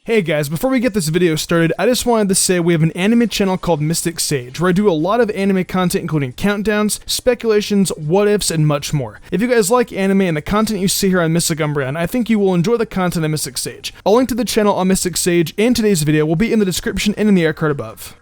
Hey guys, before we get this video started, I just wanted to say we have an anime channel called Sage, where I do a lot of anime content including countdowns, speculations, what-ifs, and much more. If you guys like anime and the content you see here on Mystic Umbreon, I think you will enjoy the content of Sage. A link to the channel on Sage and today's video will be in the description and in the air card above.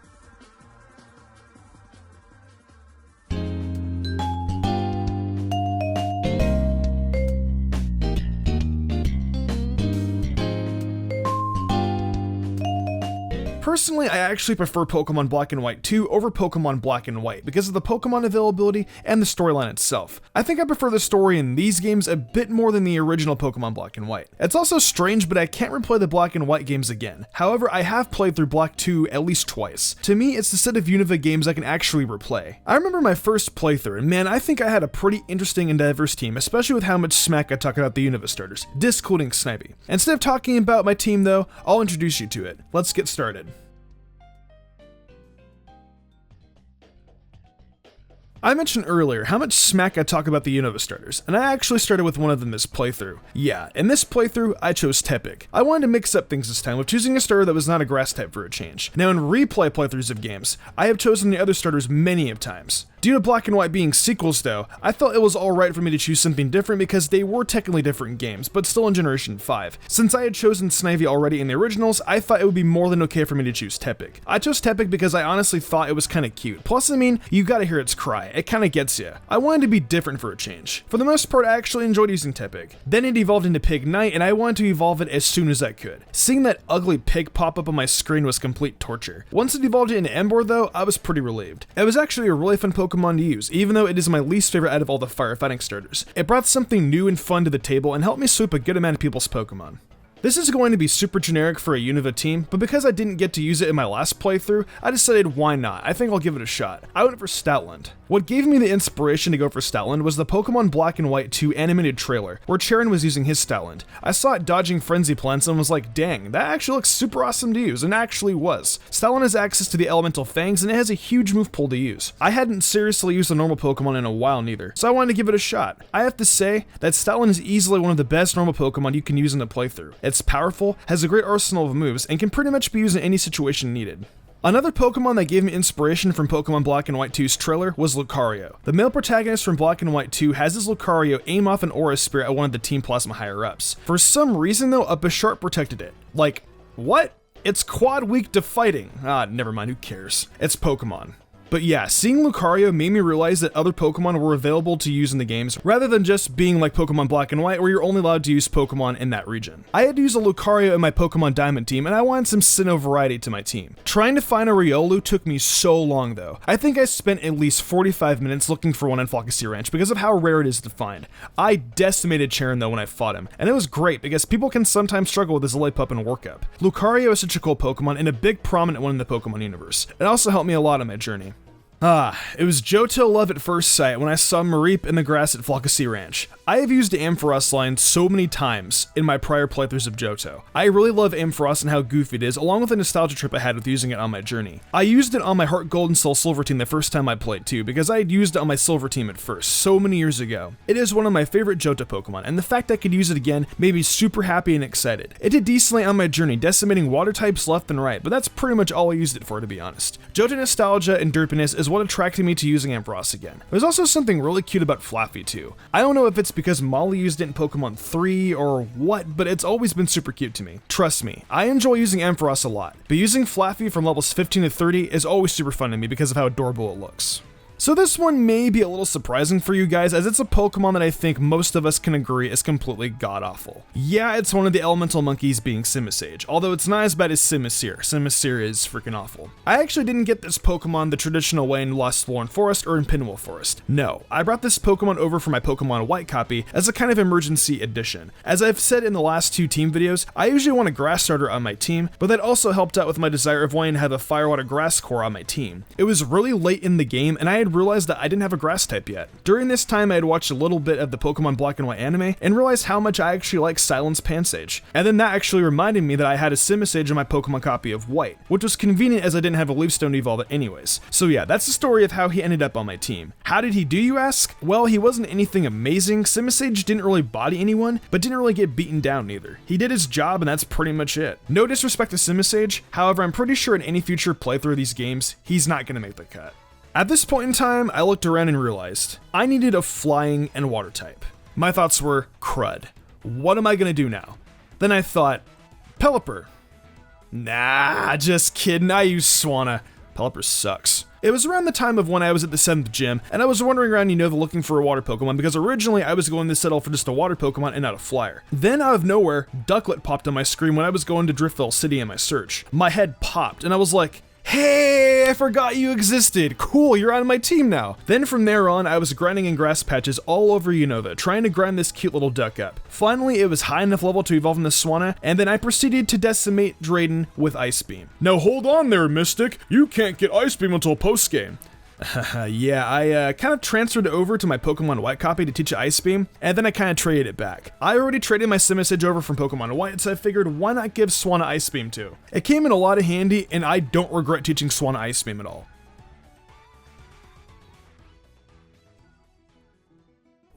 Personally, I actually prefer Pokemon Black and White 2 over Pokemon Black and White because of the Pokemon availability and the storyline itself. I think I prefer the story in these games a bit more than the original Pokemon Black and White. It's also strange, but I can't replay the Black and White games again. However, I have played through Black 2 at least twice. To me, it's the set of Unova games I can actually replay. I remember my first playthrough, and man, I think I had a pretty interesting and diverse team, especially with how much smack I talk about the Unova starters, discluding Snivy. Instead of talking about my team though, I'll introduce you to it. Let's get started. I mentioned earlier how much smack I talk about the Unova starters, and I actually started with one of them this playthrough. Yeah, in this playthrough, I chose Tepig. I wanted to mix up things this time with choosing a starter that was not a grass type for a change. Now in replay playthroughs of games, I have chosen the other starters many of times. Due to Black and White being sequels though, I felt it was alright for me to choose something different because they were technically different games, but still in Generation 5. Since I had chosen Snivy already in the originals, I thought it would be more than okay for me to choose Tepig. I chose Tepig because I honestly thought it was kinda cute. Plus, I mean, you gotta hear its cry. It kinda gets ya. I wanted to be different for a change. For the most part, I actually enjoyed using Tepig. Then it evolved into Pig Knight, and I wanted to evolve it as soon as I could. Seeing that ugly pig pop up on my screen was complete torture. Once it evolved into Emboar though, I was pretty relieved. It was actually a really fun Pokemon to use, even though it is my least favorite out of all the firefighting starters. It brought something new and fun to the table and helped me sweep a good amount of people's Pokemon. This is going to be super generic for a Unova team, but because I didn't get to use it in my last playthrough, I decided why not. I think I'll give it a shot. I went for Stoutland. What gave me the inspiration to go for Stoutland was the Pokemon Black and White 2 animated trailer, where Charon was using his Stoutland. I saw it dodging Frenzy Plants and was like, dang, that actually looks super awesome to use, and actually was. Stoutland has access to the Elemental Fangs, and it has a huge move pool to use. I hadn't seriously used a normal Pokemon in a while neither, so I wanted to give it a shot. I have to say that Stoutland is easily one of the best normal Pokemon you can use in a playthrough. It's powerful, has a great arsenal of moves, and can pretty much be used in any situation needed. Another Pokemon that gave me inspiration from Pokemon Black and White 2's trailer was Lucario. The male protagonist from Black and White 2 has his Lucario aim off an Aura Spirit at one of the Team Plasma higher-ups. For some reason though, a Bisharp protected it. Like, what? It's quad weak to fighting. Ah, never mind, who cares? It's Pokemon. But yeah, seeing Lucario made me realize that other Pokemon were available to use in the games, rather than just being like Pokemon Black and White, where you're only allowed to use Pokemon in that region. I had to use a Lucario in my Pokemon Diamond team, and I wanted some Sinnoh variety to my team. Trying to find a Riolu took me so long though. I think I spent at least 45 minutes looking for one in Falcosia Ranch because of how rare it is to find. I decimated Charon though when I fought him, and it was great because people can sometimes struggle with his Lillipup and Workup. Lucario is such a cool Pokemon and a big prominent one in the Pokemon universe. It also helped me a lot on my journey. It was Johto love at first sight when I saw Mareep in the grass at Falcosia Ranch. I have used the Ampharos line so many times in my prior playthroughs of Johto. I really love Ampharos and how goofy it is, along with the nostalgia trip I had with using it on my journey. I used it on my Heart Gold and Soul Silver team the first time I played too, because I had used it on my Silver team at first, so many years ago. It is one of my favorite Johto Pokemon, and the fact I could use it again made me super happy and excited. It did decently on my journey, decimating water types left and right, but that's pretty much all I used it for, to be honest. Johto nostalgia and derpiness is what attracted me to using Ampharos again. There's also something really cute about Flaffy too. I don't know if it's because Molly used it in Pokemon 3 or what, but it's always been super cute to me. Trust me, I enjoy using Ampharos a lot, but using Flaffy from levels 15 to 30 is always super fun to me because of how adorable it looks. So this one may be a little surprising for you guys, as it's a Pokemon that I think most of us can agree is completely god-awful. Yeah, it's one of the elemental monkeys being Simisage, although it's not as bad as Simisear. Simisear is freaking awful. I actually didn't get this Pokemon the traditional way in Lostlorn Forest or in Pinwheel Forest. No, I brought this Pokemon over for my Pokemon White copy as a kind of emergency addition. As I've said in the last two team videos, I usually want a grass starter on my team, but that also helped out with my desire of wanting to have a Firewater Grass core on my team. It was really late in the game, and I had had realized that I didn't have a grass type yet. During this time, I had watched a little bit of the Pokemon Black and White anime and realized how much I actually like Silence Pansage. And then that actually reminded me that I had a Simisage in my Pokemon copy of White, which was convenient as I didn't have a Leaf Stone to evolve it anyways. So yeah, that's the story of how he ended up on my team. How did he do, you ask? Well, he wasn't anything amazing. Simisage didn't really body anyone, but didn't really get beaten down either. He did his job and that's pretty much it. No disrespect to Simisage, however, I'm pretty sure in any future playthrough of these games, he's not gonna make the cut. At this point in time, I looked around and realized I needed a flying and water type. My thoughts were, crud. What am I gonna do now? Then I thought, Pelipper. Nah, just kidding, I use Swanna. Pelipper sucks. It was around the time of when I was at the 7th gym, and I was wandering around Unova looking for a water Pokemon because originally I was going to settle for just a water Pokemon and not a flyer. Then out of nowhere, Ducklet popped on my screen when I was going to Driftville City in my search. My head popped, and I was like, hey, I forgot you existed. Cool, you're on my team now. Then from there on, I was grinding in grass patches all over Unova, trying to grind this cute little duck up. Finally, it was high enough level to evolve into Swanna, and then I proceeded to decimate Drayden with Ice Beam. Now hold on there, Mystic. You can't get Ice Beam until post-game. Yeah, I kind of transferred it over to my Pokemon White copy to teach it Ice Beam, and then I kind of traded it back. I already traded my Simisage over from Pokemon White, so I figured why not give Swanna Ice Beam too? It came in a lot of handy, and I don't regret teaching Swanna Ice Beam at all.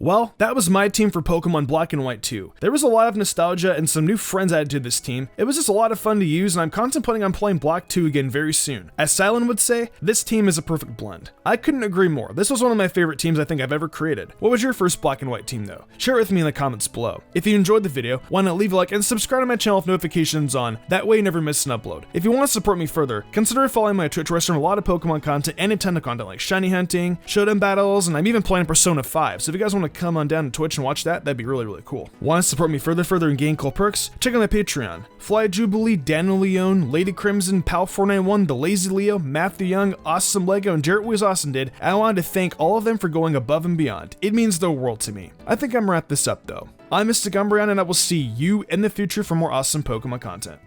Well, that was my team for Pokemon Black and White 2. There was a lot of nostalgia and some new friends added to this team. It was just a lot of fun to use, and I'm contemplating on playing Black 2 again very soon. As Silent would say, this team is a perfect blend. I couldn't agree more. This was one of my favorite teams I think I've ever created. What was your first Black and White team though? Share it with me in the comments below. If you enjoyed the video, why not leave a like and subscribe to my channel with notifications on, that way you never miss an upload. If you want to support me further, consider following my Twitch where I stream a lot of Pokemon content and Nintendo content like shiny hunting, showdown battles, and I'm even playing Persona 5, so if you guys want to come on down to Twitch and watch that, that'd be really cool. Want to support me further and gain cool perks? Check out my Patreon. Fly Jubilee, Daniel Leone, Lady Crimson, Pal491, The Lazy Leo, Matthew Young, Awesome Lego, and Jarrett Wees Austin did, and I wanted to thank all of them for going above and beyond. It means the world to me. I think I'm gonna wrap this up though. I'm Mystic Umbreon, and I will see you in the future for more awesome Pokemon content.